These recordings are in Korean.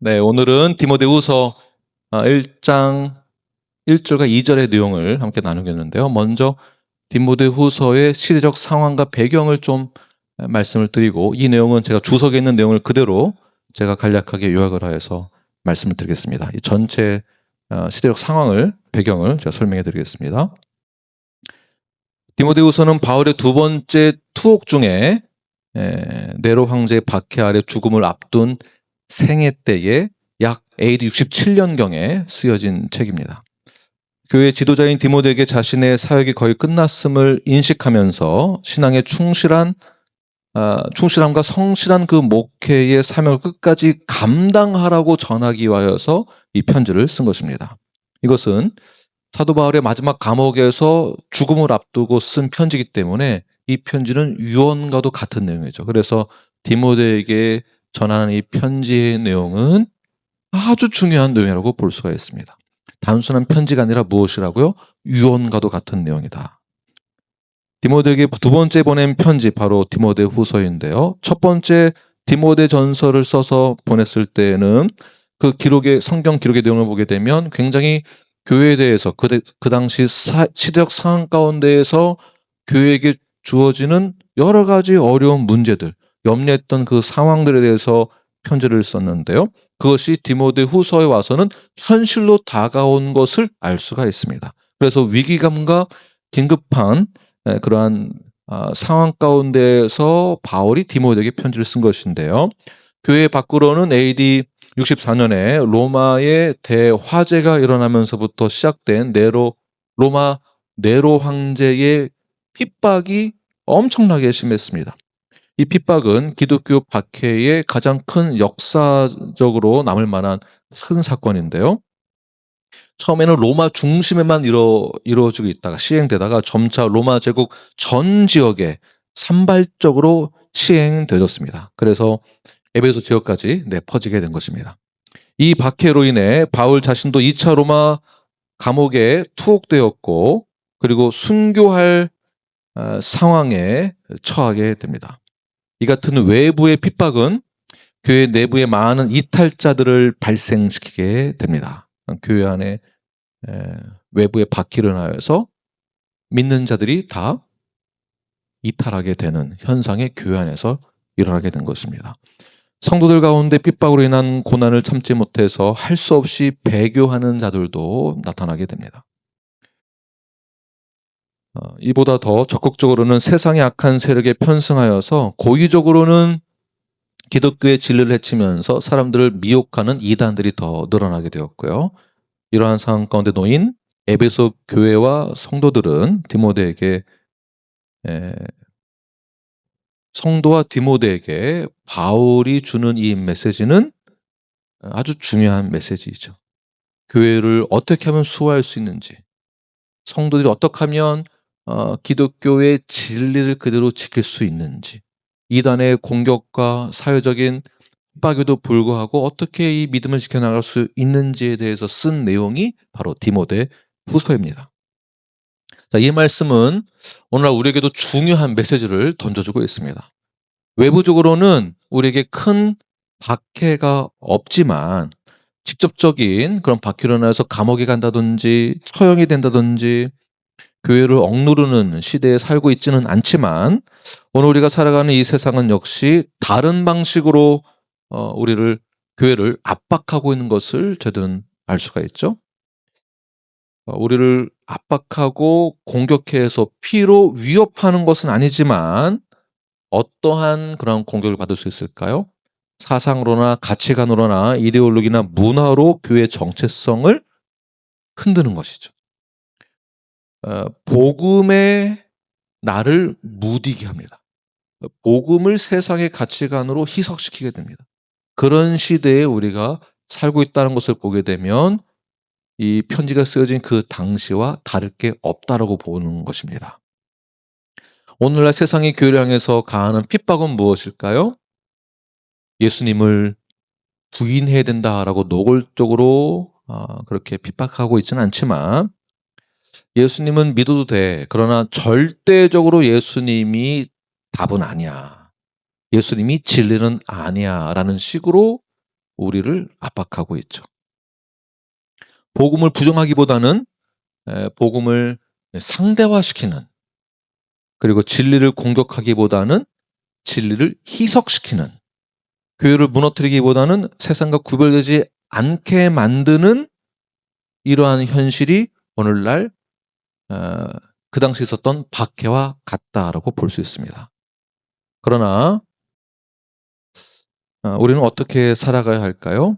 네, 오늘은 디모데후서 1장 1절과 2절의 내용을 함께 나누겠는데요. 먼저 디모데후서의 시대적 상황과 배경을 좀 말씀을 드리고, 이 내용은 제가 주석에 있는 내용을 그대로 제가 간략하게 요약을 하여서 말씀을 드리겠습니다. 이 전체 시대적 상황을, 배경을 제가 설명해 드리겠습니다. 디모데후서는 바울의 두 번째 투옥 중에 네로 황제의 박해 아래 죽음을 앞둔 생애 때에 약 AD 67년경에 쓰여진 책입니다. 교회 지도자인 디모데에게 자신의 사역이 거의 끝났음을 인식하면서 신앙에 충실함과 성실한 그 목회의 사명을 끝까지 감당하라고 전하기 위하여서 이 편지를 쓴 것입니다. 이것은 사도 바울의 마지막 감옥에서 죽음을 앞두고 쓴 편지이기 때문에 이 편지는 유언과도 같은 내용이죠. 그래서 디모데에게 전하는 이 편지의 내용은 아주 중요한 내용이라고 볼 수가 있습니다. 단순한 편지가 아니라 무엇이라고요? 유언과도 같은 내용이다. 디모데에게 두 번째 보낸 편지, 바로 디모데 후서인데요. 첫 번째 디모데 전서를 써서 보냈을 때는 그 성경 기록의 내용을 보게 되면 굉장히 교회에 대해서 그 당시 시대적 상황 가운데에서 교회에게 주어지는 여러 가지 어려운 문제들, 염려했던 그 상황들에 대해서 편지를 썼는데요. 그것이 디모데 후서에 와서는 현실로 다가온 것을 알 수가 있습니다. 그래서 위기감과 긴급한 그러한 상황 가운데에서 바울이 디모데에게 편지를 쓴 것인데요. 교회 밖으로는 AD 64년에 로마의 대화재가 일어나면서부터 시작된 로마 네로 황제의 핍박이 엄청나게 심했습니다. 이 핍박은 기독교 박해의 가장 큰 역사적으로 남을 만한 큰 사건인데요. 처음에는 로마 중심에만 이루어지고 있다가 시행되다가 점차 로마 제국 전 지역에 산발적으로 시행되었습니다. 그래서 에베소 지역까지 퍼지게 된 것입니다. 이 박해로 인해 바울 자신도 2차 로마 감옥에 투옥되었고, 그리고 순교할 상황에 처하게 됩니다. 이 같은 외부의 핍박은 교회 내부에 많은 이탈자들을 발생시키게 됩니다. 교회 안에 외부의 박해를 인하여서 믿는 자들이 다 이탈하게 되는 현상이 교회 안에서 일어나게 된 것입니다. 성도들 가운데 핍박으로 인한 고난을 참지 못해서 할 수 없이 배교하는 자들도 나타나게 됩니다. 이보다 더 적극적으로는 세상의 악한 세력에 편승하여서 고의적으로는 기독교의 진리를 해치면서 사람들을 미혹하는 이단들이 더 늘어나게 되었고요. 이러한 상황 가운데 놓인 에베소 교회와 성도들은 성도와 디모데에게 바울이 주는 이 메시지는 아주 중요한 메시지이죠. 교회를 어떻게 하면 수호할 수 있는지, 성도들이 어떻게 하면 기독교의 진리를 그대로 지킬 수 있는지, 이단의 공격과 사회적인 핍박에도 불구하고 어떻게 이 믿음을 지켜나갈 수 있는지에 대해서 쓴 내용이 바로 디모데 후서입니다. 자, 이 말씀은 오늘날 우리에게도 중요한 메시지를 던져주고 있습니다. 외부적으로는 우리에게 큰 박해가 없지만 직접적인 그런 박해로 인해서 감옥에 간다든지 처형이 된다든지 교회를 억누르는 시대에 살고 있지는 않지만, 오늘 우리가 살아가는 이 세상은 역시 다른 방식으로 교회를 압박하고 있는 것을 저희들은 알 수가 있죠. 우리를 압박하고 공격해서 피로 위협하는 것은 아니지만 어떠한 그런 공격을 받을 수 있을까요? 사상으로나 가치관으로나 이데올로기나 문화로 교회의 정체성을 흔드는 것이죠. 복음의 나를 무디게 합니다. 복음을 세상의 가치관으로 희석시키게 됩니다. 그런 시대에 우리가 살고 있다는 것을 보게 되면 이 편지가 쓰여진 그 당시와 다를 게 없다라고 보는 것입니다. 오늘날 세상이 교회를 향해서 가하는 핍박은 무엇일까요? 예수님을 부인해야 된다라고 노골적으로 그렇게 핍박하고 있지는 않지만, 예수님은 믿어도 돼. 그러나 절대적으로 예수님이 답은 아니야. 예수님이 진리는 아니야. 라는 식으로 우리를 압박하고 있죠. 복음을 부정하기보다는 복음을 상대화시키는, 그리고 진리를 공격하기보다는 진리를 희석시키는, 교회를 무너뜨리기보다는 세상과 구별되지 않게 만드는 이러한 현실이 오늘날 그 당시 있었던 박해와 같다라고 볼 수 있습니다. 그러나 우리는 어떻게 살아가야 할까요?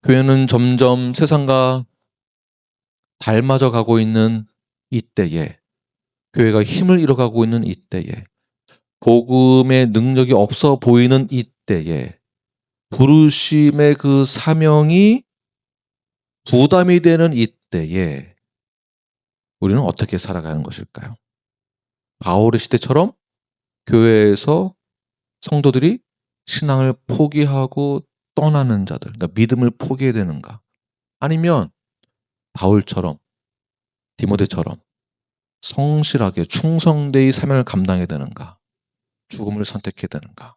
교회는 점점 세상과 닮아져 가고 있는 이때에, 교회가 힘을 잃어가고 있는 이때에, 복음의 능력이 없어 보이는 이때에, 부르심의 그 사명이 부담이 되는 이때에 우리는 어떻게 살아가는 것일까요? 바울의 시대처럼 교회에서 성도들이 신앙을 포기하고 떠나는 자들, 그러니까 믿음을 포기해야 되는가? 아니면 바울처럼, 디모데처럼 성실하게 충성되이 사명을 감당해야 되는가? 죽음을 선택해야 되는가?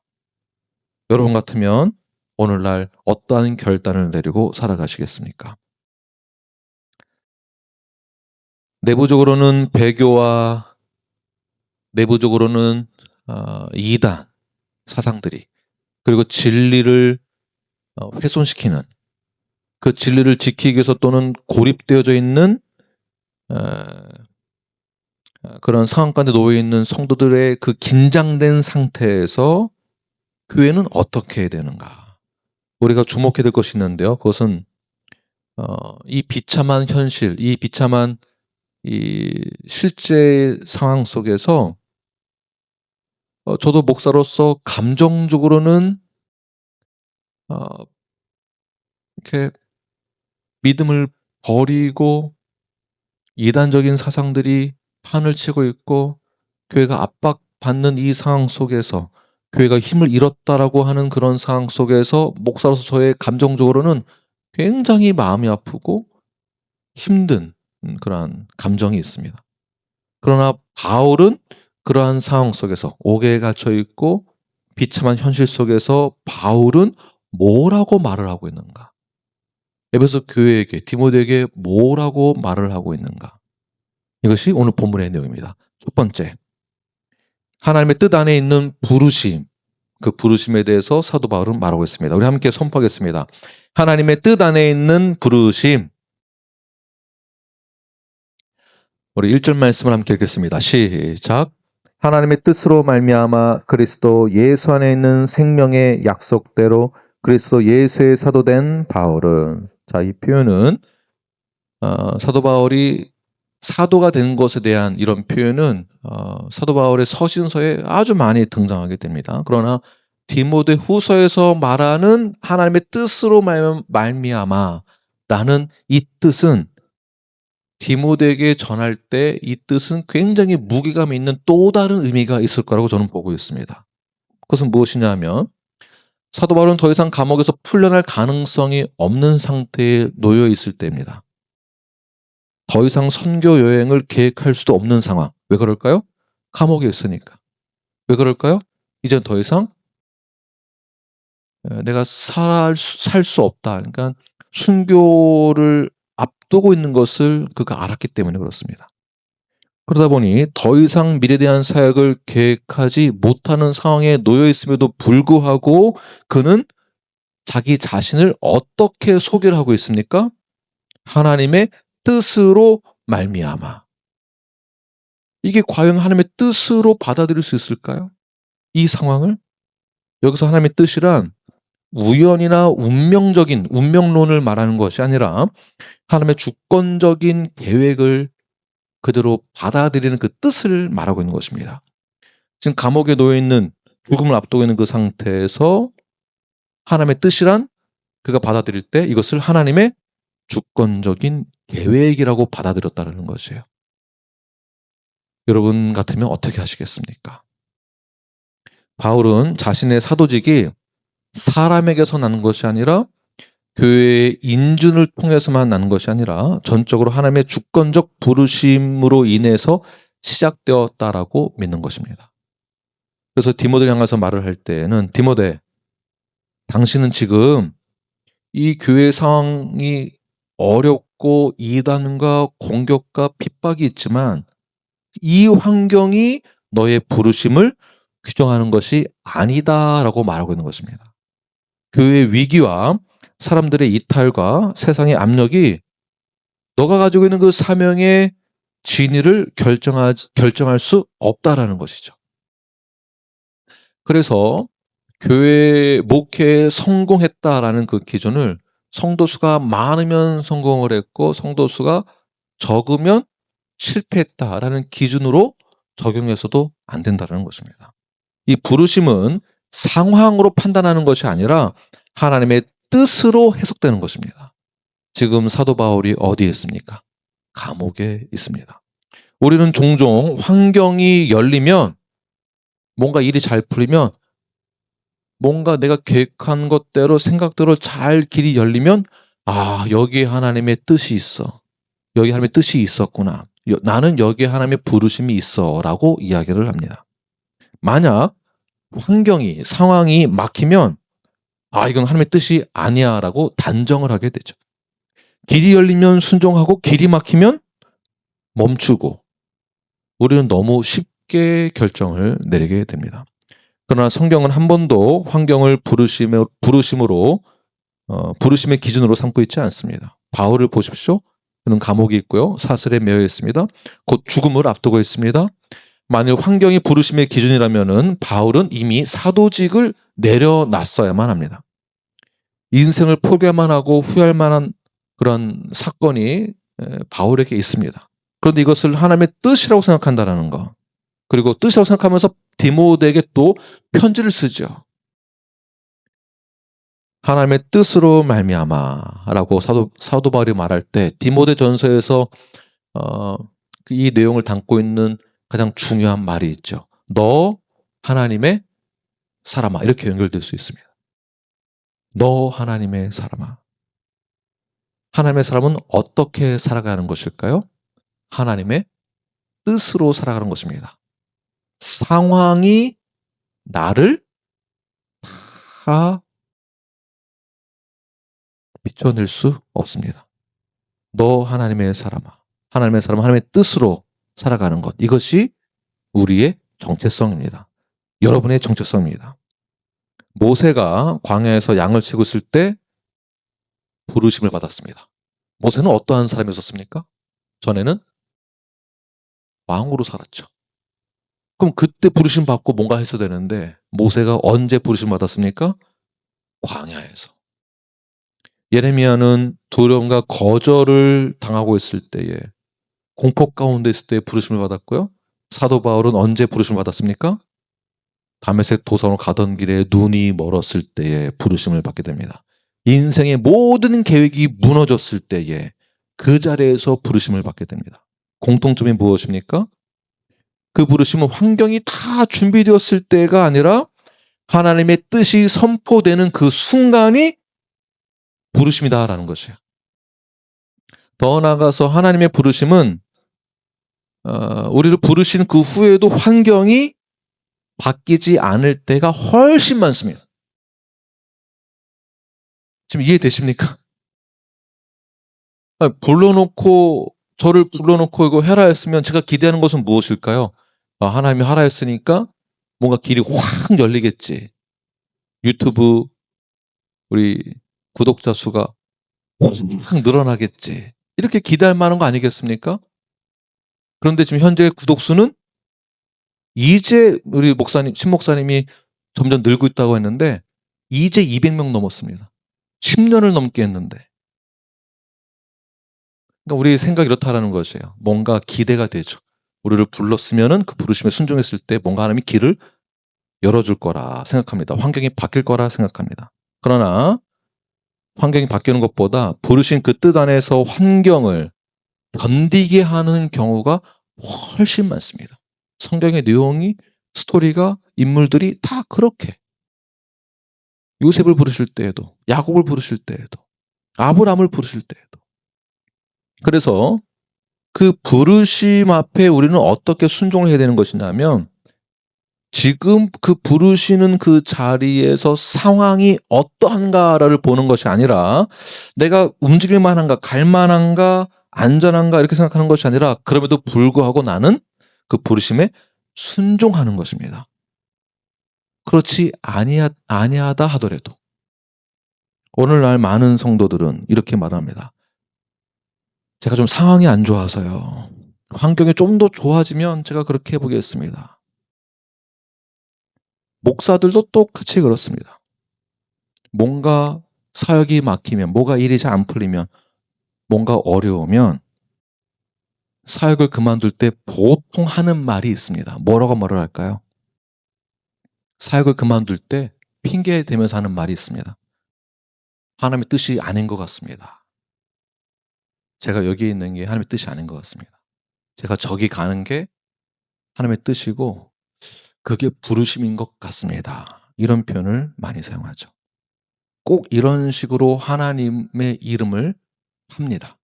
여러분 같으면 오늘날 어떠한 결단을 내리고 살아가시겠습니까? 내부적으로는 배교와 내부적으로는 이단 사상들이, 그리고 진리를 훼손시키는, 그 진리를 지키기 위해서 또는 고립되어져 있는 그런 상황 가운데 놓여 있는 성도들의 그 긴장된 상태에서 교회는 어떻게 해야 되는가? 우리가 주목해야 될 것이 있는데요. 그것은 이 비참한 현실, 이 비참한 이 실제 상황 속에서 저도 목사로서 감정적으로는 이렇게 믿음을 버리고 이단적인 사상들이 판을 치고 있고 교회가 압박받는 이 상황 속에서, 교회가 힘을 잃었다라고 하는 그런 상황 속에서 목사로서 저의 감정적으로는 굉장히 마음이 아프고 힘든 그러한 감정이 있습니다. 그러나 바울은 그러한 상황 속에서, 옥에 갇혀 있고 비참한 현실 속에서 바울은 뭐라고 말을 하고 있는가? 에베소 교회에게, 디모데에게 뭐라고 말을 하고 있는가? 이것이 오늘 본문의 내용입니다. 첫 번째, 하나님의 뜻 안에 있는 부르심, 그 부르심에 대해서 사도 바울은 말하고 있습니다. 우리 함께 선포하겠습니다. 하나님의 뜻 안에 있는 부르심. 우리 1절 말씀을 함께 읽겠습니다. 시작. 하나님의 뜻으로 말미암아 그리스도 예수 안에 있는 생명의 약속대로 그리스도 예수의 사도된 바울은, 자, 이 표현은 사도 바울이 사도가 된 것에 대한 이런 표현은 사도 바울의 서신서에 아주 많이 등장하게 됩니다. 그러나 디모데 후서에서 말하는 하나님의 뜻으로 말미암아 라는 이 뜻은, 디모데에게 전할 때 이 뜻은 굉장히 무게감 있는 또 다른 의미가 있을 거라고 저는 보고 있습니다. 그것은 무엇이냐면, 사도 바울은 더 이상 감옥에서 풀려날 가능성이 없는 상태에 놓여 있을 때입니다. 더 이상 선교 여행을 계획할 수도 없는 상황. 왜 그럴까요? 감옥에 있으니까. 왜 그럴까요? 이젠 더 이상 내가 살 수 없다. 그러니까 순교를 앞두고 있는 것을 그가 알았기 때문에 그렇습니다. 그러다 보니 더 이상 미래에 대한 사역을 계획하지 못하는 상황에 놓여 있음에도 불구하고 그는 자기 자신을 어떻게 소개를 하고 있습니까? 하나님의 뜻으로 말미암아. 이게 과연 하나님의 뜻으로 받아들일 수 있을까요? 이 상황을? 여기서 하나님의 뜻이란 우연이나 운명적인 운명론을 말하는 것이 아니라 하나님의 주권적인 계획을 그대로 받아들이는 그 뜻을 말하고 있는 것입니다. 지금 감옥에 놓여 있는, 죽음을 앞두고 있는 그 상태에서 하나님의 뜻이란 그가 받아들일 때 이것을 하나님의 주권적인 계획이라고 받아들였다는 것이에요. 여러분 같으면 어떻게 하시겠습니까? 바울은 자신의 사도직이 사람에게서 나는 것이 아니라, 교회의 인준을 통해서만 나는 것이 아니라 전적으로 하나님의 주권적 부르심으로 인해서 시작되었다라고 믿는 것입니다. 그래서 디모데를 향해서 말을 할 때에는, 디모데, 당신은 지금 이 교회 상황이 어렵고 이단과 공격과 핍박이 있지만 이 환경이 너의 부르심을 규정하는 것이 아니다라고 말하고 있는 것입니다. 교회의 위기와 사람들의 이탈과 세상의 압력이 너가 가지고 있는 그 사명의 진위를 결정할 수 없다라는 것이죠. 그래서 교회 목회에 성공했다라는 그 기준을 성도수가 많으면 성공을 했고 성도수가 적으면 실패했다라는 기준으로 적용해서도 안 된다는 것입니다. 이 부르심은 상황으로 판단하는 것이 아니라 하나님의 뜻으로 해석되는 것입니다. 지금 사도 바울이 어디에 있습니까? 감옥에 있습니다. 우리는 종종 환경이 열리면 뭔가 일이 잘 풀리면 뭔가 내가 계획한 것대로 생각대로 잘 길이 열리면 여기에 하나님의 뜻이 있어. 여기 하나님의 뜻이 있었구나. 나는 여기에 하나님의 부르심이 있어 라고 이야기를 합니다. 만약 환경이 상황이 막히면 이건 하나님의 뜻이 아니야 라고 단정을 하게 되죠. 길이 열리면 순종하고 길이 막히면 멈추고 우리는 너무 쉽게 결정을 내리게 됩니다. 그러나 성경은 한 번도 환경을 부르심의 기준으로 삼고 있지 않습니다. 바울을 보십시오. 그는 감옥에 있고요. 사슬에 매여 있습니다. 곧 죽음을 앞두고 있습니다. 만일 환경이 부르심의 기준이라면은 바울은 이미 사도직을 내려놨어야만 합니다. 인생을 포기할만 하고 후회할 만한 그런 사건이 바울에게 있습니다. 그런데 이것을 하나님의 뜻이라고 생각한다는 거. 그리고 뜻이라고 생각하면서 디모데에게 또 편지를 쓰죠. 하나님의 뜻으로 말미암아라고 사도 바울이 말할 때 디모데 전서에서 이 내용을 담고 있는 가장 중요한 말이 있죠. 너 하나님의 사람아 이렇게 연결될 수 있습니다. 너 하나님의 사람아. 하나님의 사람은 어떻게 살아가는 것일까요? 하나님의 뜻으로 살아가는 것입니다. 상황이 나를 다 비춰낼 수 없습니다. 너 하나님의 사람아. 하나님의 사람은 하나님의 뜻으로 살아가는 것. 이것이 우리의 정체성입니다. 여러분의 정체성입니다. 모세가 광야에서 양을 치고 있을 때 부르심을 받았습니다. 모세는 어떠한 사람이었습니까? 전에는 왕으로 살았죠. 그럼 그때 부르심 받고 뭔가 했어야 되는데 모세가 언제 부르심 받았습니까? 광야에서. 예레미야는 두려움과 거절을 당하고 있을 때에 공포 가운데 있을 때 부르심을 받았고요. 사도 바울은 언제 부르심을 받았습니까? 다메섹 도성으로 가던 길에 눈이 멀었을 때에 부르심을 받게 됩니다. 인생의 모든 계획이 무너졌을 때에 그 자리에서 부르심을 받게 됩니다. 공통점이 무엇입니까? 그 부르심은 환경이 다 준비되었을 때가 아니라 하나님의 뜻이 선포되는 그 순간이 부르심이다라는 것이에요. 더 나아가서 하나님의 부르심은 우리를 부르신 그 후에도 환경이 바뀌지 않을 때가 훨씬 많습니다. 지금 이해되십니까? 저를 불러놓고 이거 해라 했으면 제가 기대하는 것은 무엇일까요? 하나님이 하라 했으니까 뭔가 길이 확 열리겠지. 유튜브 우리 구독자 수가 확 늘어나겠지. 이렇게 기대할 만한 거 아니겠습니까? 그런데 지금 현재 구독수는 이제 우리 신 목사님이 점점 늘고 있다고 했는데 이제 200명 넘었습니다. 10년을 넘게 했는데. 그러니까 우리 생각이 이렇다라는 것이에요. 뭔가 기대가 되죠. 우리를 불렀으면은 그 부르심에 순종했을 때 뭔가 하나님이 길을 열어줄 거라 생각합니다. 환경이 바뀔 거라 생각합니다. 그러나 환경이 바뀌는 것보다 부르신 그 뜻 안에서 환경을 견디게 하는 경우가 훨씬 많습니다. 성경의 내용이 스토리가 인물들이 다 그렇게 요셉을 부르실 때에도 야곱을 부르실 때에도 아브라함을 부르실 때에도 그래서 그 부르심 앞에 우리는 어떻게 순종을 해야 되는 것이냐면 지금 그 부르시는 그 자리에서 상황이 어떠한가를 보는 것이 아니라 내가 움직일 만한가, 갈 만한가, 안전한가 이렇게 생각하는 것이 아니라 그럼에도 불구하고 나는 그 부르심에 순종하는 것입니다. 그렇지 아니하다 하더라도 오늘날 많은 성도들은 이렇게 말합니다. 제가 좀 상황이 안 좋아서요. 환경이 좀 더 좋아지면 제가 그렇게 해보겠습니다. 목사들도 똑같이 그렇습니다. 뭔가 사역이 막히면, 뭐가 일이 잘 안 풀리면, 뭔가 어려우면 사역을 그만둘 때 보통 하는 말이 있습니다. 뭐라고 말을 할까요? 사역을 그만둘 때 핑계 대면서 하는 말이 있습니다. 하나님의 뜻이 아닌 것 같습니다. 제가 여기 있는 게 하나님의 뜻이 아닌 것 같습니다. 제가 저기 가는 게 하나님의 뜻이고 그게 부르심인 것 같습니다. 이런 표현을 많이 사용하죠. 꼭 이런 식으로 하나님의 이름을 팝니다.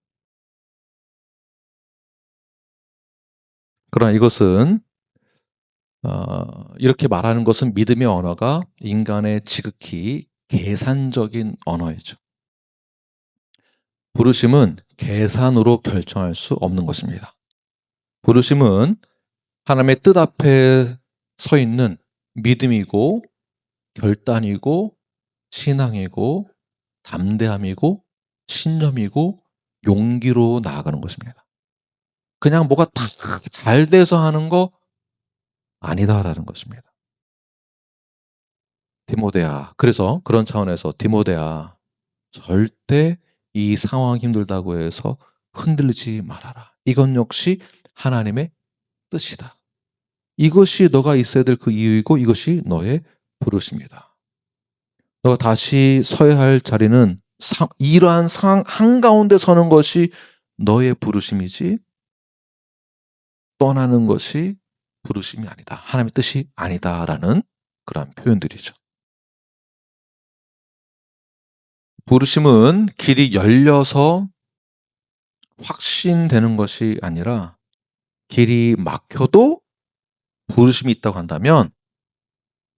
그러나 이것은 이렇게 말하는 것은 믿음의 언어가 인간의 지극히 계산적인 언어이죠. 부르심은 계산으로 결정할 수 없는 것입니다. 부르심은 하나님의 뜻 앞에 서 있는 믿음이고 결단이고 신앙이고 담대함이고 신념이고 용기로 나아가는 것입니다. 그냥 뭐가 다 잘 돼서 하는 거 아니다라는 것입니다. 디모데야. 그래서 그런 차원에서 디모데야, 절대 이 상황 힘들다고 해서 흔들리지 말아라. 이건 역시 하나님의 뜻이다. 이것이 너가 있어야 될 그 이유이고 이것이 너의 부르심이다. 너가 다시 서야 할 자리는 이러한 상황 한가운데 서는 것이 너의 부르심이지 떠나는 것이 부르심이 아니다. 하나님의 뜻이 아니다라는 그러한 표현들이죠. 부르심은 길이 열려서 확신되는 것이 아니라 길이 막혀도 부르심이 있다고 한다면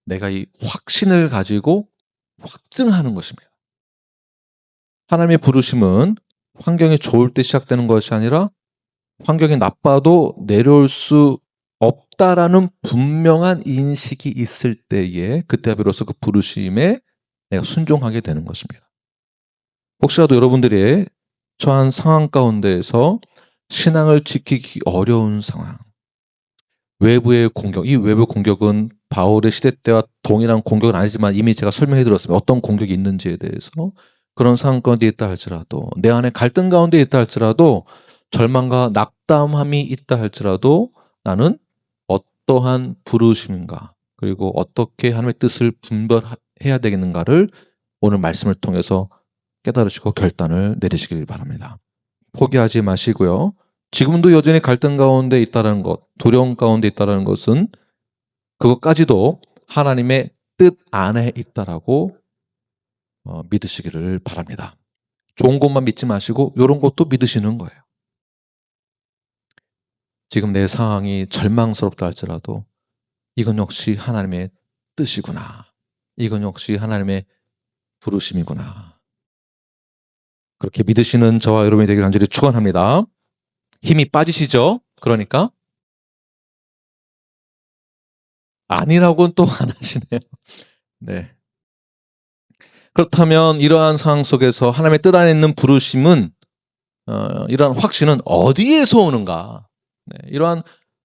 내가 이 확신을 가지고 확증하는 것입니다. 하나님의 부르심은 환경이 좋을 때 시작되는 것이 아니라 환경이 나빠도 내려올 수 없다라는 분명한 인식이 있을 때에 그때 비로소 그 부르심에 내가 순종하게 되는 것입니다. 혹시라도 여러분들이 처한 상황 가운데에서 신앙을 지키기 어려운 상황, 외부의 공격, 이 외부 공격은 바울의 시대 때와 동일한 공격은 아니지만 이미 제가 설명해 드렸습니다. 어떤 공격이 있는지에 대해서. 그런 상황 가운데 있다 할지라도, 내 안에 갈등 가운데 있다 할지라도, 절망과 낙담함이 있다 할지라도 나는 어떠한 부르심인가, 그리고 어떻게 하나님의 뜻을 분별해야 되겠는가를 오늘 말씀을 통해서 깨달으시고 결단을 내리시길 바랍니다. 포기하지 마시고요. 지금도 여전히 갈등 가운데 있다는 것, 두려움 가운데 있다는 것은 그것까지도 하나님의 뜻 안에 있다라고 믿으시기를 바랍니다. 좋은 것만 믿지 마시고 이런 것도 믿으시는 거예요. 지금 내 상황이 절망스럽다 할지라도 이건 역시 하나님의 뜻이구나. 이건 역시 하나님의 부르심이구나. 그렇게 믿으시는 저와 여러분이 되길 간절히 축원합니다. 힘이 빠지시죠? 그러니까 아니라고는 또 안 하시네요. 네. 그렇다면 이러한 상황 속에서 하나님의 뜻 안에 있는 부르심은 이러한 확신은 어디에서 오는가? 네. 이러한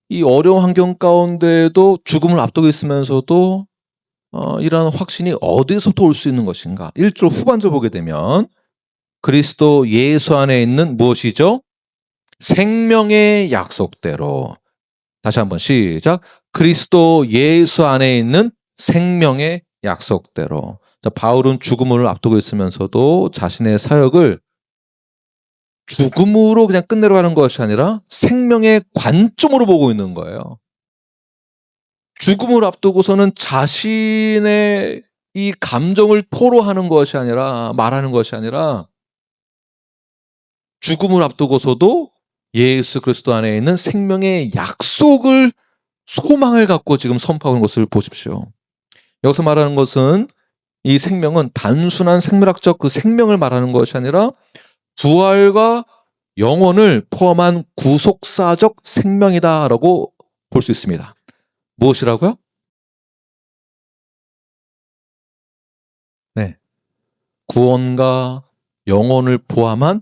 이 어려운 환경 가운데도 죽음을 앞두고 있으면서도 이러한 확신이 어디서부터 올 수 있는 것인가? 1절 후반절 보게 되면 그리스도 예수 안에 있는 무엇이죠? 생명의 약속대로. 다시 한번 시작. 그리스도 예수 안에 있는 생명의 약속대로. 자, 바울은 죽음을 앞두고 있으면서도 자신의 사역을 죽음으로 그냥 끝내러 가는 것이 아니라 생명의 관점으로 보고 있는 거예요. 죽음을 앞두고서는 자신의 이 감정을 토로하는 것이 아니라, 말하는 것이 아니라 죽음을 앞두고서도 예수 그리스도 안에 있는 생명의 약속을 소망을 갖고 지금 선포하는 것을 보십시오. 여기서 말하는 것은 이 생명은 단순한 생물학적 그 생명을 말하는 것이 아니라 부활과 영혼을 포함한 구속사적 생명이다라고 볼 수 있습니다. 무엇이라고요? 네. 구원과 영혼을 포함한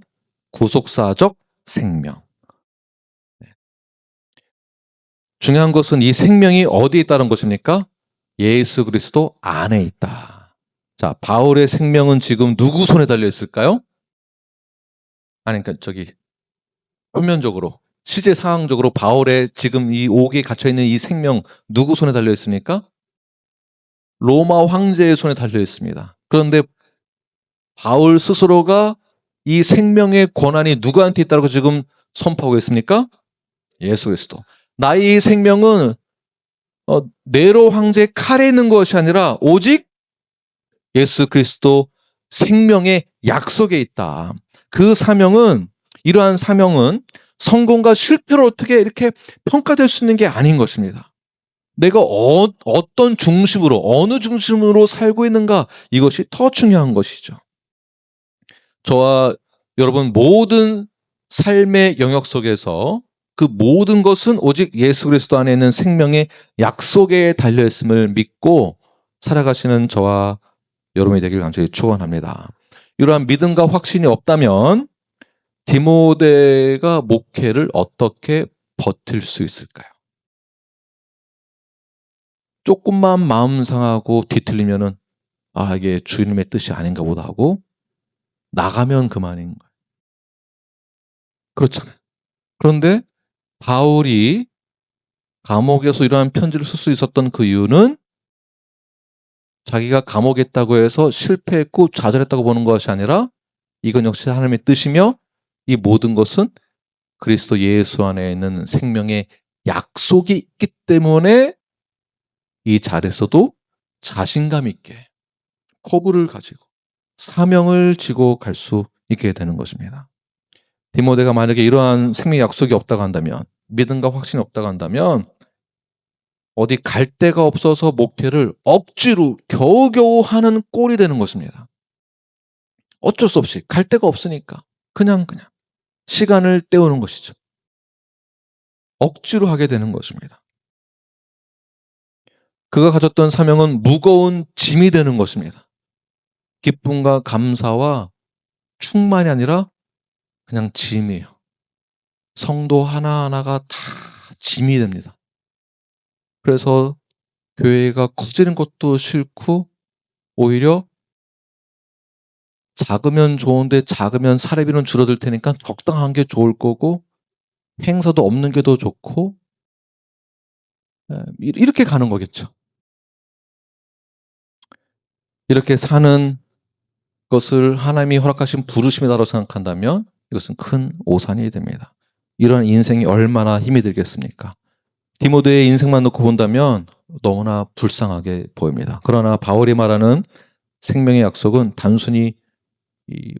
구속사적 생명. 네. 중요한 것은 이 생명이 어디에 있다는 것입니까? 예수 그리스도 안에 있다. 자, 바울의 생명은 지금 누구 손에 달려 있을까요? 아니, 그러니까 표면적으로, 실제 상황적으로 바울의 지금 이 옥에 갇혀 있는 이 생명 누구 손에 달려 있습니까? 로마 황제의 손에 달려 있습니다. 그런데 바울 스스로가 이 생명의 권한이 누구한테 있다고 지금 선포하고 있습니까? 예수 그리스도. 나의 생명은 네로 황제의 칼에 있는 것이 아니라 오직 예수 그리스도 생명의 약속에 있다. 그 사명은, 이러한 사명은 성공과 실패로 어떻게 이렇게 평가될 수 있는 게 아닌 것입니다. 내가 어떤 중심으로, 어느 중심으로 살고 있는가, 이것이 더 중요한 것이죠. 저와 여러분 모든 삶의 영역 속에서 그 모든 것은 오직 예수 그리스도 안에 있는 생명의 약속에 달려있음을 믿고 살아가시는 저와 여러분이 되길 간절히 축원합니다. 이러한 믿음과 확신이 없다면 디모데가 목회를 어떻게 버틸 수 있을까요? 조금만 마음 상하고 뒤틀리면은 이게 주님의 뜻이 아닌가 보다 하고 나가면 그만인 거예요. 그렇잖아요. 그런데 바울이 감옥에서 이러한 편지를 쓸 수 있었던 그 이유는 자기가 감옥에 있다고 해서 실패했고 좌절했다고 보는 것이 아니라 이건 역시 하나님의 뜻이며 이 모든 것은 그리스도 예수 안에 있는 생명의 약속이 있기 때문에 이 자리에서도 자신감 있게 포부를 가지고 사명을 지고 갈 수 있게 되는 것입니다. 디모데가 만약에 이러한 생명의 약속이 없다고 한다면, 믿음과 확신이 없다고 한다면 어디 갈 데가 없어서 목회를 억지로 겨우겨우 하는 꼴이 되는 것입니다. 어쩔 수 없이 갈 데가 없으니까 그냥 시간을 때우는 것이죠. 억지로 하게 되는 것입니다. 그가 가졌던 사명은 무거운 짐이 되는 것입니다. 기쁨과 감사와 충만이 아니라 그냥 짐이에요. 성도 하나하나가 다 짐이 됩니다. 그래서 교회가 커지는 것도 싫고 오히려 작으면 좋은데 작으면 사례비는 줄어들 테니까 적당한 게 좋을 거고 행사도 없는 게 더 좋고 이렇게 가는 거겠죠. 이렇게 사는 것을 하나님이 허락하신 부르심이라고 생각한다면 이것은 큰 오산이 됩니다. 이런 인생이 얼마나 힘이 들겠습니까? 디모데의 인생만 놓고 본다면 너무나 불쌍하게 보입니다. 그러나 바울이 말하는 생명의 약속은 단순히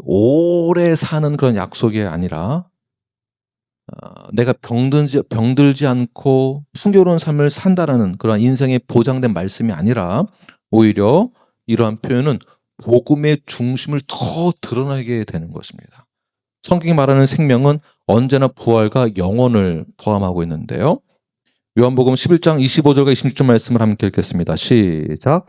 오래 사는 그런 약속이 아니라 내가 병들지 않고 풍요로운 삶을 산다라는 그런 인생의 보장된 말씀이 아니라 오히려 이러한 표현은 복음의 중심을 더 드러나게 되는 것입니다. 성경이 말하는 생명은 언제나 부활과 영혼을 포함하고 있는데요. 요한복음 11장 25절과 26절 말씀을 함께 읽겠습니다. 시작.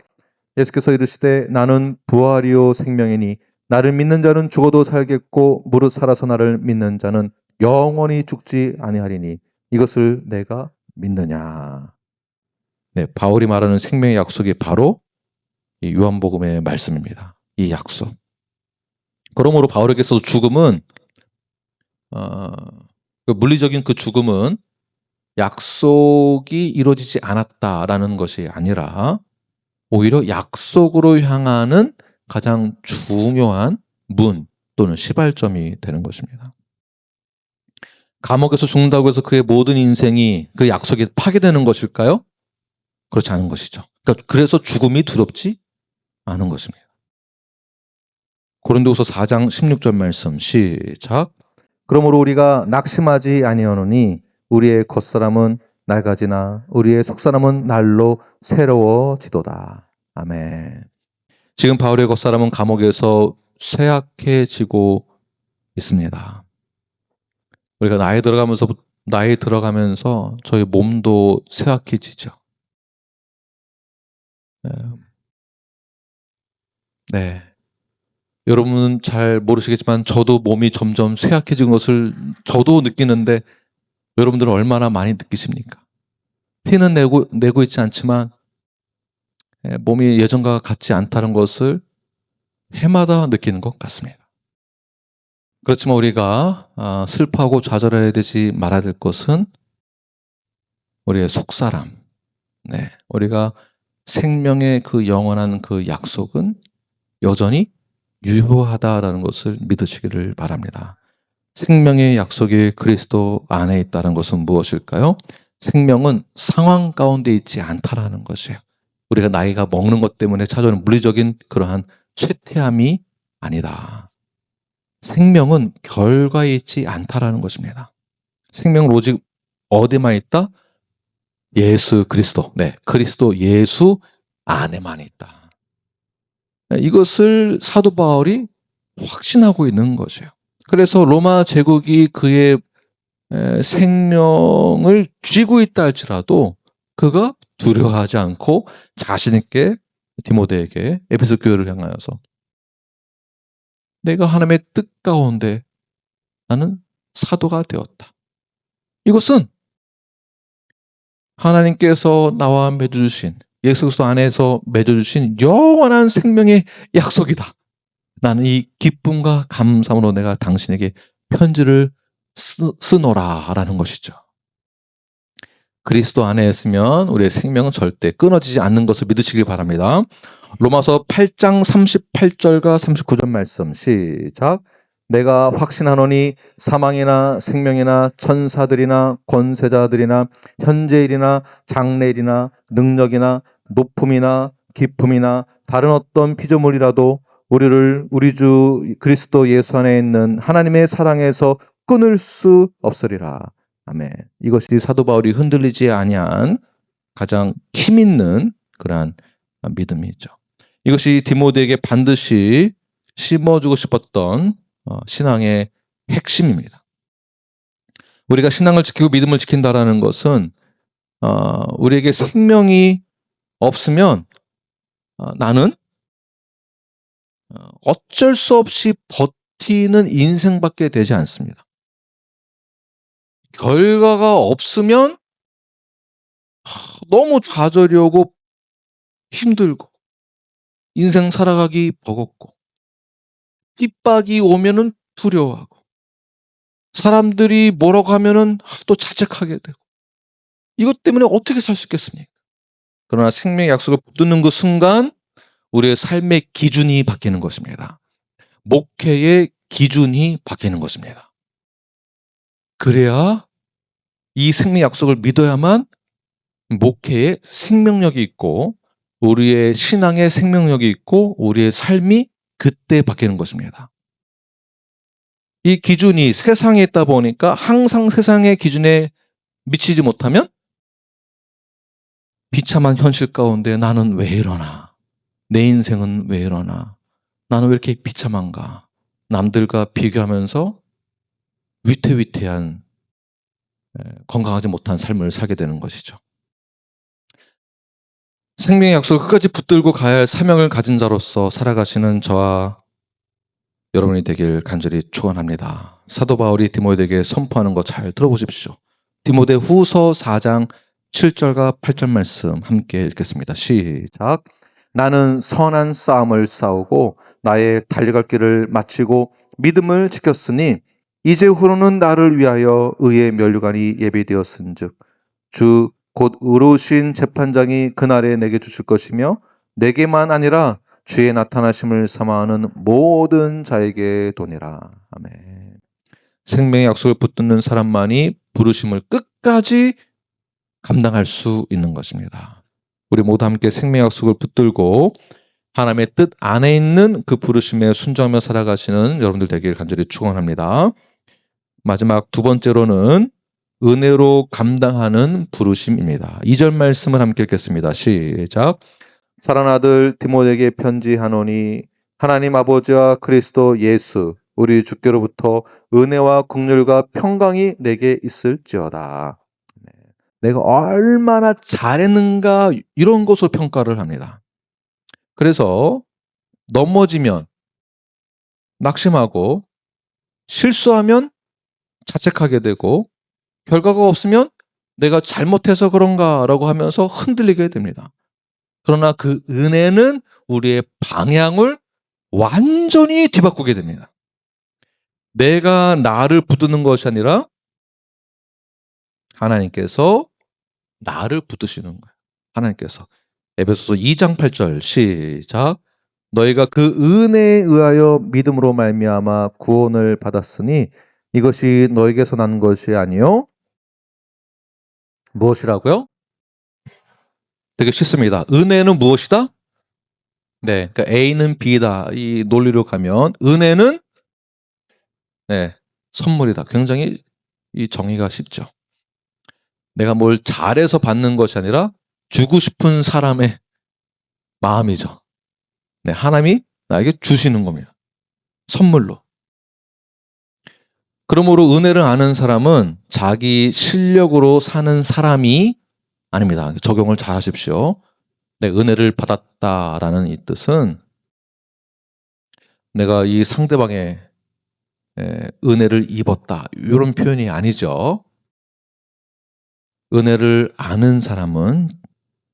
예수께서 이르시되 나는 부활이요 생명이니 나를 믿는 자는 죽어도 살겠고 무릇 살아서 나를 믿는 자는 영원히 죽지 아니하리니 이것을 내가 믿느냐. 네, 바울이 말하는 생명의 약속이 바로 이 요한복음의 말씀입니다. 이 약속. 그러므로 바울에게서 죽음은 물리적인 그 죽음은 약속이 이루어지지 않았다라는 것이 아니라 오히려 약속으로 향하는 가장 중요한 문 또는 시발점이 되는 것입니다. 감옥에서 죽는다고 해서 그의 모든 인생이 그 약속이 파괴되는 것일까요? 그렇지 않은 것이죠. 그래서 죽음이 두렵지 않은 것입니다. 고린도후서 4장 16절 말씀 시작. 그러므로 우리가 낙심하지 아니하노니 우리의 겉사람은 낡아지나 우리의 속사람은 날로 새로워지도다. 아멘. 지금 바울의 겉사람은 감옥에서 쇠약해지고 있습니다. 우리가 나이 들어가면서 저희 몸도 쇠약해지죠. 네. 여러분은 잘 모르시겠지만 저도 몸이 점점 쇠약해진 것을 저도 느끼는데 여러분들은 얼마나 많이 느끼십니까? 티는 내고 있지 않지만 몸이 예전과 같지 않다는 것을 해마다 느끼는 것 같습니다. 그렇지만 우리가 슬퍼하고 좌절해야 되지 말아야 될 것은 우리의 속사람, 우리가 생명의 그 영원한 그 약속은 여전히 유효하다라는 것을 믿으시기를 바랍니다. 생명의 약속이 그리스도 안에 있다는 것은 무엇일까요? 생명은 상황 가운데 있지 않다라는 것이에요. 우리가 나이가 먹는 것 때문에 찾아오는 물리적인 그러한 쇠퇴함이 아니다. 생명은 결과에 있지 않다라는 것입니다. 생명은 오직 어디만 있다? 예수 그리스도, 그리스도 예수 안에만 있다. 이것을 사도 바울이 확신하고 있는 것이에요. 그래서 로마 제국이 그의 생명을 쥐고 있다 할지라도 그가 두려워하지 않고 자신 있게 디모데에게 에베소 교회를 향하여서 내가 하나님의 뜻 가운데 나는 사도가 되었다. 이것은 하나님께서 나와 맺어주신 예수 그리스도 안에서 맺어주신 영원한 생명의 약속이다. 나는 이 기쁨과 감사함으로 내가 당신에게 편지를 쓰노라라는 것이죠. 그리스도 안에 있으면 우리의 생명은 절대 끊어지지 않는 것을 믿으시길 바랍니다. 로마서 8장 38절과 39절 말씀 시작. 내가 확신하노니 사망이나 생명이나 천사들이나 권세자들이나 현재일이나 장래일이나 능력이나 높음이나 깊음이나 다른 어떤 피조물이라도 우리를 우리 주 그리스도 예수 안에 있는 하나님의 사랑에서 끊을 수 없으리라. 아멘. 이것이 사도 바울이 흔들리지 아니한 가장 힘 있는 그러한 믿음이죠. 이것이 디모데에게 반드시 심어주고 싶었던 신앙의 핵심입니다. 우리가 신앙을 지키고 믿음을 지킨다라는 것은 우리에게 생명이 없으면 나는 어쩔 수 없이 버티는 인생밖에 되지 않습니다. 결과가 없으면 너무 좌절이 오고 힘들고 인생 살아가기 버겁고 핍박이 오면은 두려워하고 사람들이 뭐라고 하면은 또 자책하게 되고 이것 때문에 어떻게 살 수 있겠습니까? 그러나 생명의 약속을 붙드는 그 순간 우리의 삶의 기준이 바뀌는 것입니다. 목회의 기준이 바뀌는 것입니다. 그래야 이 생명 약속을 믿어야만 목회에 생명력이 있고 우리의 신앙에 생명력이 있고 우리의 삶이 그때 바뀌는 것입니다. 이 기준이 세상에 있다 보니까 항상 세상의 기준에 미치지 못하면 비참한 현실 가운데 나는 왜 이러나? 내 인생은 왜 이러나? 나는 왜 이렇게 비참한가? 남들과 비교하면서 위태위태한 건강하지 못한 삶을 살게 되는 것이죠. 생명의 약속을 끝까지 붙들고 가야 할 사명을 가진 자로서 살아가시는 저와 여러분이 되길 간절히 축원합니다. 사도 바울이 디모데에게 선포하는 거 잘 들어보십시오. 디모데 후서 4장 7절과 8절 말씀 함께 읽겠습니다. 시작. 나는 선한 싸움을 싸우고 나의 달려갈 길을 마치고 믿음을 지켰으니 이제 후로는 나를 위하여 의의 면류관이 예비되었은즉 주 곧 의로우신 재판장이 그날에 내게 주실 것이며 내게만 아니라 주의 나타나심을 사모하는 모든 자에게 도니라. 아멘. 생명의 약속을 붙드는 사람만이 부르심을 끝까지 감당할 수 있는 것입니다. 우리 모두 함께 생명의 약속을 붙들고 하나님의 뜻 안에 있는 그 부르심에 순종하며 살아가시는 여러분들 되길 간절히 축원합니다. 마지막 두 번째로는 은혜로 감당하는 부르심입니다. 2절 말씀을 함께 읽겠습니다. 시작. 사랑하는 아들 디모데에게 편지하노니 하나님 아버지와 그리스도 예수 우리 주께로부터 은혜와 긍휼과 평강이 내게 있을지어다. 내가 얼마나 잘했는가 이런 것으로 평가를 합니다. 그래서 넘어지면 낙심하고 실수하면 자책하게 되고 결과가 없으면 내가 잘못해서 그런가라고 하면서 흔들리게 됩니다. 그러나 그 은혜는 우리의 방향을 완전히 뒤바꾸게 됩니다. 내가 나를 붙드는 것이 아니라 하나님께서 나를 붙드시는 거예요. 하나님께서. 에베소서 2장 8절 시작. 너희가 그 은혜에 의하여 믿음으로 말미암아 구원을 받았으니 이것이 너에게서 난 것이 아니요 무엇이라고요? 되게 쉽습니다. 은혜는 무엇이다? 네, 그러니까 A는 B다. 이 논리로 가면 은혜는 네, 선물이다. 굉장히 이 정의가 쉽죠. 내가 뭘 잘해서 받는 것이 아니라 주고 싶은 사람의 마음이죠. 네, 하나님이 나에게 주시는 겁니다. 선물로. 그러므로 은혜를 아는 사람은 자기 실력으로 사는 사람이 아닙니다. 적용을 잘 하십시오. 내 은혜를 받았다라는 이 뜻은 내가 이 상대방의 은혜를 입었다. 이런 표현이 아니죠. 은혜를 아는 사람은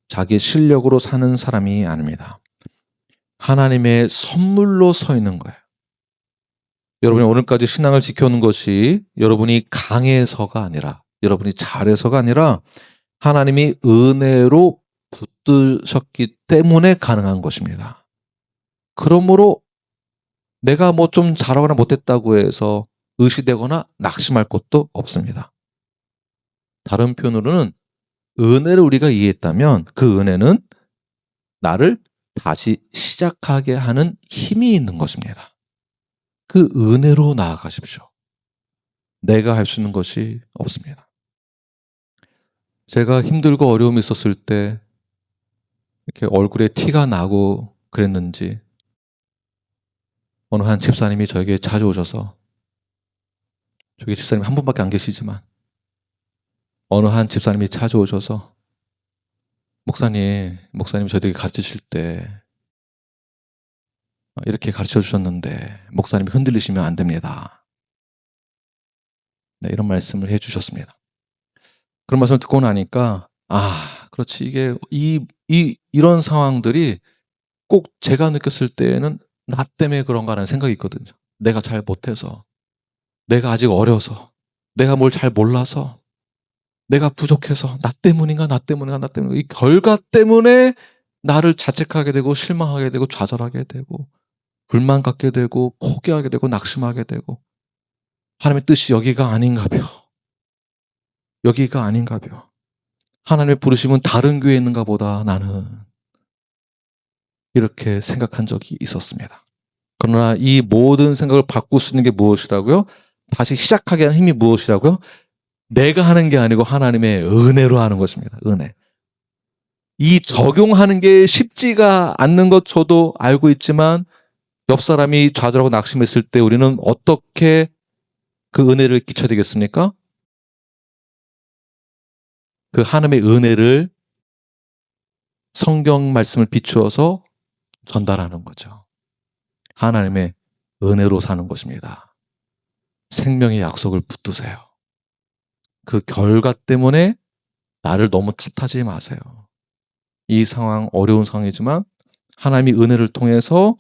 자기 실력으로 사는 사람이 아닙니다. 하나님의 선물로 서 있는 거예요. 여러분이 오늘까지 신앙을 지켜오는 것이 여러분이 강해서가 아니라 여러분이 잘해서가 아니라 하나님이 은혜로 붙드셨기 때문에 가능한 것입니다. 그러므로 내가 뭐 좀 잘하거나 못했다고 해서 의시되거나 낙심할 것도 없습니다. 다른 표현으로는 은혜를 우리가 이해했다면 그 은혜는 나를 다시 시작하게 하는 힘이 있는 것입니다. 그 은혜로 나아가십시오. 내가 할 수 있는 것이 없습니다. 제가 힘들고 어려움이 있었을 때 이렇게 얼굴에 티가 나고 그랬는지 어느 한 집사님이 저에게 자주 오셔서 저기 집사님 한 분밖에 안 계시지만 어느 한 집사님이 찾아오셔서 목사님 저희들이 가르치실 때 이렇게 가르쳐 주셨는데 목사님이 흔들리시면 안 됩니다. 네, 이런 말씀을 해 주셨습니다. 그런 말씀을 듣고 나니까 그렇지 이게 이런 상황들이 꼭 제가 느꼈을 때에는 나 때문에 그런가라는 생각이 있거든요. 내가 잘 못해서, 내가 아직 어려서, 내가 뭘 잘 몰라서, 내가 부족해서 나 때문인가 이 결과 때문에 나를 자책하게 되고 실망하게 되고 좌절하게 되고 불만 갖게 되고 포기하게 되고 낙심하게 되고 하나님의 뜻이 여기가 아닌가벼. 여기가 아닌가벼. 하나님의 부르심은 다른 교회에 있는가 보다 나는 이렇게 생각한 적이 있었습니다. 그러나 이 모든 생각을 바꿀 수 있는 게 무엇이라고요? 다시 시작하게 하는 힘이 무엇이라고요? 내가 하는 게 아니고 하나님의 은혜로 하는 것입니다. 은혜. 이 적용하는 게 쉽지가 않는 것 저도 알고 있지만 옆 사람이 좌절하고 낙심했을 때 우리는 어떻게 그 은혜를 끼쳐야 되겠습니까? 그 하나님의 은혜를 성경 말씀을 비추어서 전달하는 거죠. 하나님의 은혜로 사는 것입니다. 생명의 약속을 붙드세요. 그 결과 때문에 나를 너무 탓하지 마세요. 이 상황 어려운 상황이지만 하나님이 은혜를 통해서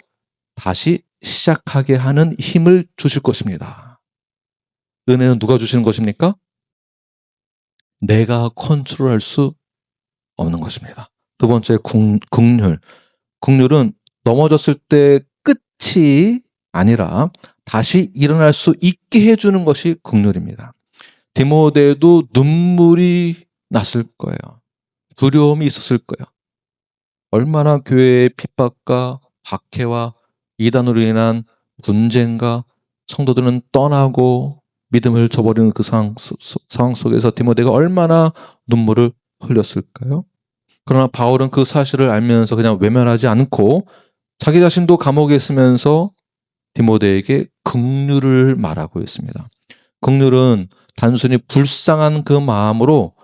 다시 시작하게 하는 힘을 주실 것입니다. 은혜는 누가 주시는 것입니까? 내가 컨트롤할 수 없는 것입니다. 두 번째 긍휼. 긍휼은 넘어졌을 때 끝이 아니라 다시 일어날 수 있게 해주는 것이 긍휼입니다. 디모데도 눈물이 났을 거예요. 두려움이 있었을 거예요. 얼마나 교회의 핍박과 박해와 이단으로 인한 분쟁과 성도들은 떠나고 믿음을 저버리는 그 상황 속에서 디모데가 얼마나 눈물을 흘렸을까요? 그러나 바울은 그 사실을 알면서 그냥 외면하지 않고 자기 자신도 감옥에 있으면서 디모데에게 긍휼을 말하고 있습니다. 긍휼은 단순히 불쌍한 그 마음으로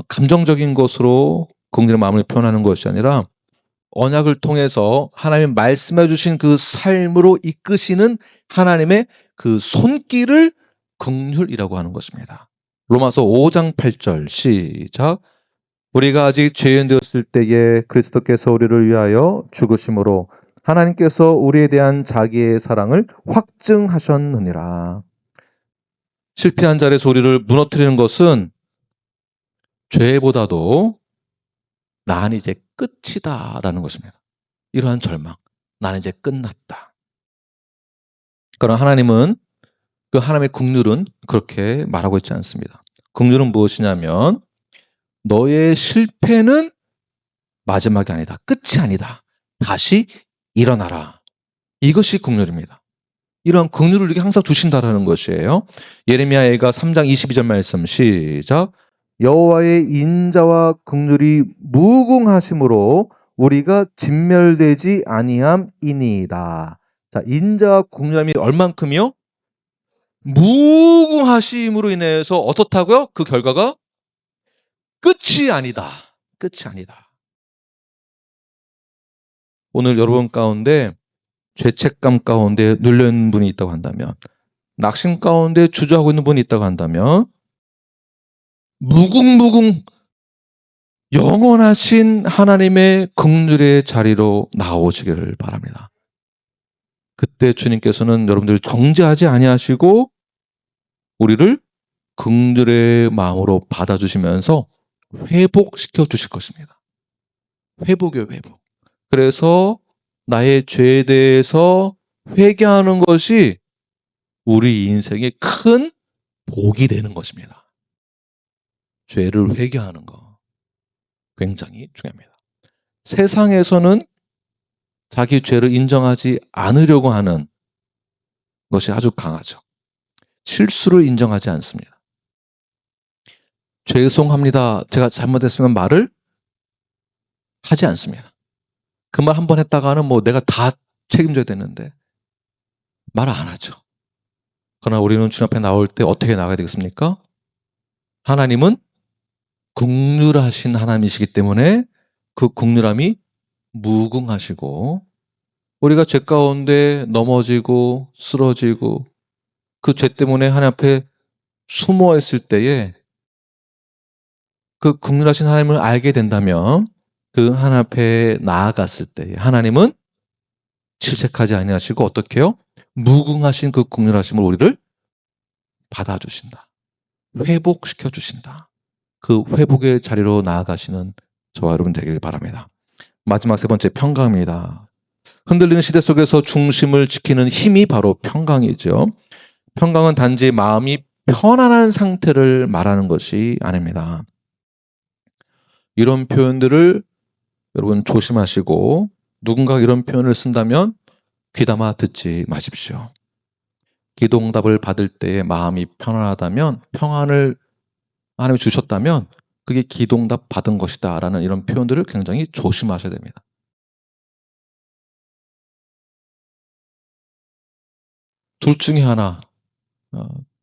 감정적인 것으로 긍휼의 마음을 표현하는 것이 아니라 언약을 통해서 하나님 말씀해 주신 그 삶으로 이끄시는 하나님의 그 손길을 긍휼이라고 하는 것입니다. 로마서 5장 8절 시작. 우리가 아직 죄인 되었을 때에 그리스도께서 우리를 위하여 죽으심으로 하나님께서 우리에 대한 자기의 사랑을 확증하셨느니라. 실패한 자리에서 우리를 무너뜨리는 것은 죄보다도 난 이제 끝이다라는 것입니다. 이러한 절망, 난 이제 끝났다. 그러나 하나님은 그 하나님의 긍휼은 그렇게 말하고 있지 않습니다. 긍휼은 무엇이냐면 너의 실패는 마지막이 아니다. 끝이 아니다. 다시 일어나라. 이것이 긍휼입니다. 이러한 긍휼을 우리에게 항상 주신다라는 것이에요. 예레미야가 3장 22절 말씀 시작. 여호와의 인자와 긍휼이 무궁하심으로 우리가 진멸되지 아니함이니이다. 자, 인자와 긍휼함이 얼만큼이요? 무궁하심으로 인해서 어떻다고요? 그 결과가 끝이 아니다. 끝이 아니다. 오늘 여러분 가운데 죄책감 가운데 눌려있는 분이 있다고 한다면, 낙심 가운데 주저하고 있는 분이 있다고 한다면 무궁무궁 영원하신 하나님의 긍휼의 자리로 나오시기를 바랍니다. 그때 주님께서는 여러분들을 정죄하지 아니하시고 우리를 긍휼의 마음으로 받아주시면서 회복시켜 주실 것입니다. 회복이요, 회복. 그래서 나의 죄에 대해서 회개하는 것이 우리 인생의 큰 복이 되는 것입니다. 죄를 회개하는 것 굉장히 중요합니다. 세상에서는 자기 죄를 인정하지 않으려고 하는 것이 아주 강하죠. 실수를 인정하지 않습니다. 죄송합니다. 제가 잘못했으면 말을 하지 않습니다. 그 말 한 번 했다가는 뭐 내가 다 책임져야 되는데 말 안 하죠. 그러나 우리는 주님 앞에 나올 때 어떻게 나가야 되겠습니까? 하나님은 긍휼하신 하나님이시기 때문에 그 긍휼함이 무궁하시고 우리가 죄 가운데 넘어지고 쓰러지고 그 죄 때문에 하나님 앞에 숨어 있을 때에 그 긍휼하신 하나님을 알게 된다면 그 하나님 앞에 나아갔을 때에 하나님은 질책하지 아니하시고 어떻게 해요? 무궁하신 그 긍휼하심을 우리를 받아주신다. 회복시켜 주신다. 그 회복의 자리로 나아가시는 저와 여러분 되길 바랍니다. 마지막 세 번째 평강입니다. 흔들리는 시대 속에서 중심을 지키는 힘이 바로 평강이죠. 평강은 단지 마음이 편안한 상태를 말하는 것이 아닙니다. 이런 표현들을 여러분 조심하시고 누군가 이런 표현을 쓴다면 귀담아 듣지 마십시오. 기도응답을 받을 때에 마음이 편안하다면 평안을 하나님이 주셨다면 그게 기도응답 받은 것이다 라는 이런 표현들을 굉장히 조심하셔야 됩니다. 둘 중에 하나,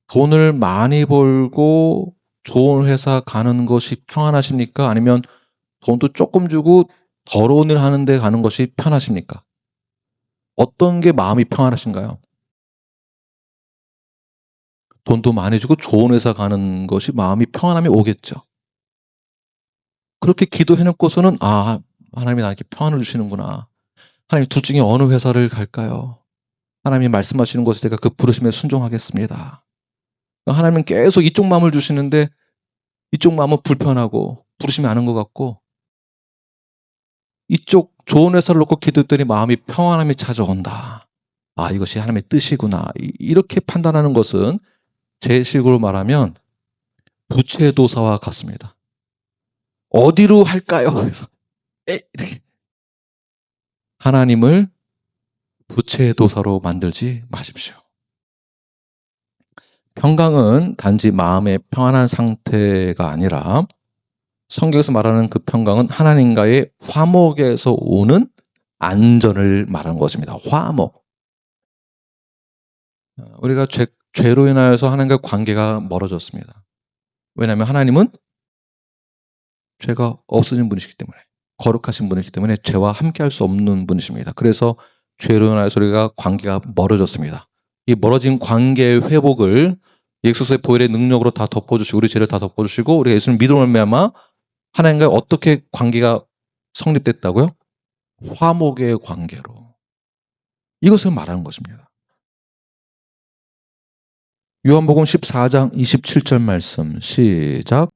돈을 많이 벌고 좋은 회사 가는 것이 평안하십니까? 아니면 돈도 조금 주고 더러운 일 하는 데 가는 것이 편하십니까? 어떤 게 마음이 평안하신가요? 돈도 많이 주고 좋은 회사 가는 것이 마음이 평안함이 오겠죠. 그렇게 기도해놓고서는 하나님이 나에게 평안을 주시는구나. 하나님 둘 중에 어느 회사를 갈까요? 하나님이 말씀하시는 것에 제가 그 부르심에 순종하겠습니다. 하나님은 계속 이쪽 마음을 주시는데 이쪽 마음은 불편하고 부르심이 않은 것 같고 이쪽 좋은 회사를 놓고 기도했더니 마음이 평안함이 찾아온다. 이것이 하나님의 뜻이구나. 이렇게 판단하는 것은 제 식으로 말하면 부채도사와 같습니다. 어디로 할까요? 그래서 이렇게 하나님을 부채도사로 만들지 마십시오. 평강은 단지 마음의 평안한 상태가 아니라 성경에서 말하는 그 평강은 하나님과의 화목에서 오는 안전을 말하는 것입니다. 화목. 우리가 죄로 인하여서 하나님과 관계가 멀어졌습니다. 왜냐하면 하나님은 죄가 없어진 분이시기 때문에, 거룩하신 분이기 때문에 죄와 함께할 수 없는 분이십니다. 그래서 죄로 인하여서 우리가 관계가 멀어졌습니다. 이 멀어진 관계의 회복을 예수의 보혈의 능력으로 다 덮어주시고 우리 죄를 다 덮어주시고 우리가 예수를 믿음으로 말미암아 하나님과 어떻게 관계가 성립됐다고요? 화목의 관계로. 이것을 말하는 것입니다. 요한복음 14장 27절 말씀 시작.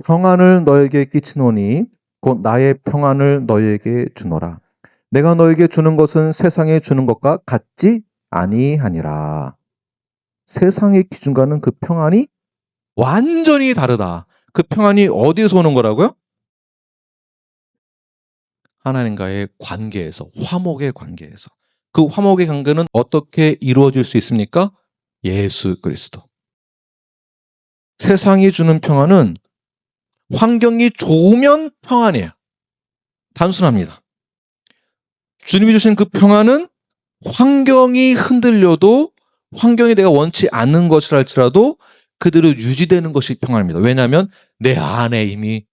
평안을 너에게 끼치노니 곧 나의 평안을 너에게 주노라. 내가 너에게 주는 것은 세상에 주는 것과 같지 아니하니라. 세상의 기준과는 그 평안이 완전히 다르다. 그 평안이 어디에서 오는 거라고요? 하나님과의 관계에서, 화목의 관계에서. 그 화목의 관계는 어떻게 이루어질 수 있습니까? 예수 그리스도. 세상이 주는 평안은 환경이 좋으면 평안이에요. 단순합니다. 주님이 주신 그 평안은 환경이 흔들려도 환경이 내가 원치 않는 것이라 할지라도 그대로 유지되는 것이 평안입니다. 왜냐하면 내 안에 이미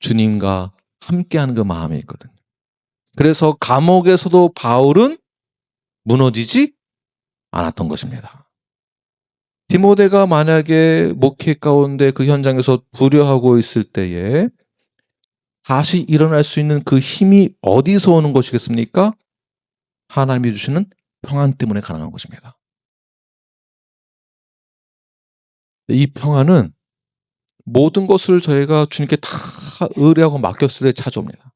주님과 함께하는 그 마음이 있거든요. 그래서 감옥에서도 바울은 무너지지 않았던 것입니다. 디모데가 만약에 목회 가운데 그 현장에서 불효하고 있을 때에 다시 일어날 수 있는 그 힘이 어디서 오는 것이겠습니까? 하나님이 주시는 평안 때문에 가능한 것입니다. 이 평안은 모든 것을 저희가 주님께 다 의뢰하고 맡겼을 때 찾아옵니다.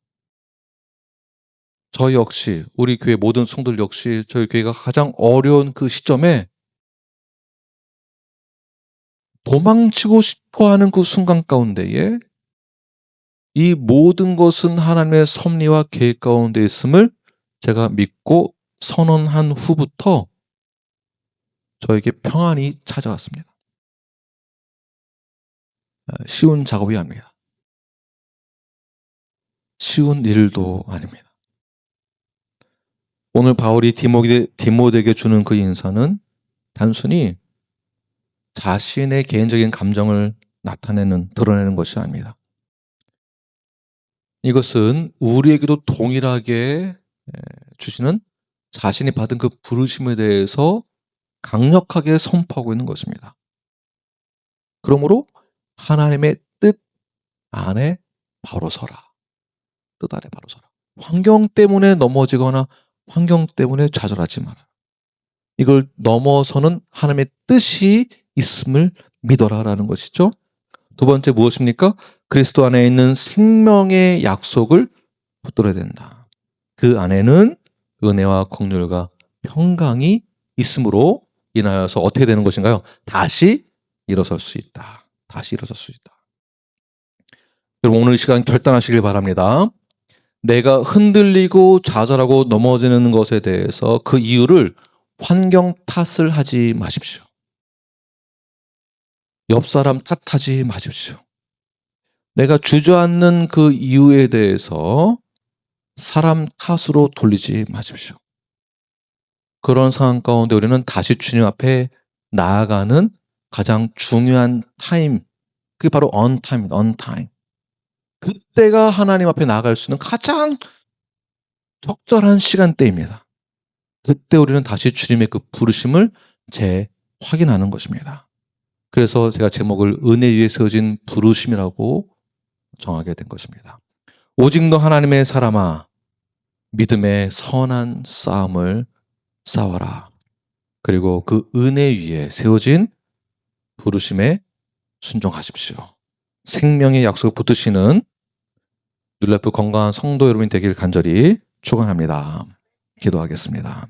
저 역시, 우리 교회 모든 성도들 역시 저희 교회가 가장 어려운 그 시점에 도망치고 싶어하는 그 순간 가운데에 이 모든 것은 하나님의 섭리와 계획 가운데 있음을 제가 믿고 선언한 후부터 저에게 평안이 찾아왔습니다. 쉬운 작업이 아닙니다. 쉬운 일도 아닙니다. 오늘 바울이 디모데에게 주는 그 인사는 단순히 자신의 개인적인 감정을 드러내는 것이 아닙니다. 이것은 우리에게도 동일하게 주시는 자신이 받은 그 부르심에 대해서 강력하게 선포하고 있는 것입니다. 그러므로 하나님의 뜻 안에 바로 서라. 뜻 안에 바로 서라. 환경 때문에 넘어지거나 환경 때문에 좌절하지 마라. 이걸 넘어서는 하나님의 뜻이 있음을 믿어라라는 것이죠. 두 번째 무엇입니까? 그리스도 안에 있는 생명의 약속을 붙들어야 된다. 그 안에는 은혜와 긍휼과 평강이 있음으로 인하여서 어떻게 되는 것인가요? 다시 일어설 수 있다. 다시 일어설 수 있다. 여러분 오늘 이 시간 결단하시길 바랍니다. 내가 흔들리고 좌절하고 넘어지는 것에 대해서 그 이유를 환경 탓을 하지 마십시오. 옆 사람 탓하지 마십시오. 내가 주저앉는 그 이유에 대해서 사람 탓으로 돌리지 마십시오. 그런 상황 가운데 우리는 다시 주님 앞에 나아가는 가장 중요한 타임, 그게 바로 on time. 그때가 하나님 앞에 나아갈 수 있는 가장 적절한 시간대입니다. 그때 우리는 다시 주님의 그 부르심을 재확인하는 것입니다. 그래서 제가 제목을 은혜 위에 세워진 부르심이라고 정하게 된 것입니다. 오직 너 하나님의 사람아, 믿음의 선한 싸움을 싸워라. 그리고 그 은혜 위에 세워진 부르심에 순종하십시오. 생명의 약속을 붙드시는 뉴라이프 건강한 성도 여러분이 되길 간절히 축원합니다. 기도하겠습니다.